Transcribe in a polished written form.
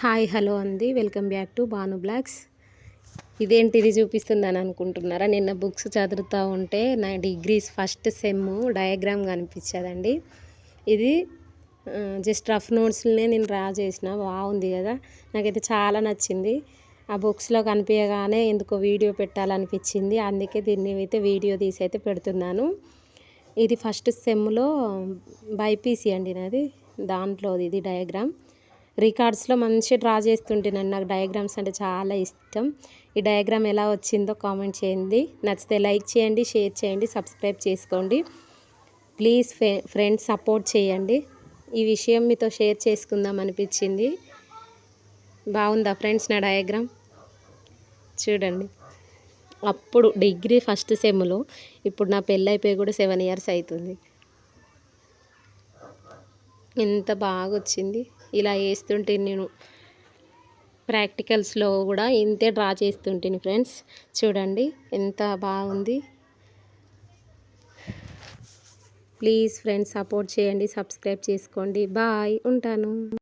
Hi hello అండి, welcome back to Bhanu blogs. ఇదేంటిది చూపిస్తుందని అనుకుంటున్నారా? నిన్న బుక్స్ చదువుతూ ఉంటే నా డిగ్రీస్ ఫస్ట్ సెమ్ డయాగ్రామ్ కనిపించదండి. ఇది జస్ట్ రఫ్ నోట్స్నే నేను డ్రా చేసిన. బాగుంది కదా, నాకైతే చాలా నచ్చింది. ఆ బుక్స్లో కనిపించగానే ఎందుకో వీడియో పెట్టాలనిపించింది. అందుకే దీన్ని అయితే వీడియో తీసి అయితే పెడుతున్నాను. ఇది ఫస్ట్ సెమ్లో బైపీసీ అండి నాది, దాంట్లో ఇది డయాగ్రామ్. రికార్డ్స్లో మంచిగా డ్రా చేస్తుంటేనండి, నాకు డయాగ్రామ్స్ అంటే చాలా ఇష్టం. ఈ డయాగ్రామ్ ఎలా వచ్చిందో కామెంట్ చేయండి. నచ్చితే లైక్ చేయండి, షేర్ చేయండి, సబ్స్క్రైబ్ చేసుకోండి. ప్లీజ్ ఫ్రెండ్స్ సపోర్ట్ చేయండి. ఈ విషయం మీతో షేర్ చేసుకుందాం అనిపించింది. బాగుందా ఫ్రెండ్స్ నా డయాగ్రామ్? చూడండి, అప్పుడు డిగ్రీ ఫస్ట్ సెమ్లో, ఇప్పుడు నా పెళ్ళి అయిపోయి కూడా 7 years అవుతుంది. ఎంత బాగా వచ్చింది. ఇలా వేస్తుంటే నేను ప్రాక్టికల్స్లో కూడా ఇంతే డ్రా చేస్తుంటేని ఫ్రెండ్స్. చూడండి ఎంత బాగుంది. ప్లీజ్ ఫ్రెండ్స్ సపోర్ట్ చేయండి, సబ్స్క్రైబ్ చేసుకోండి. బాయ్, ఉంటాను.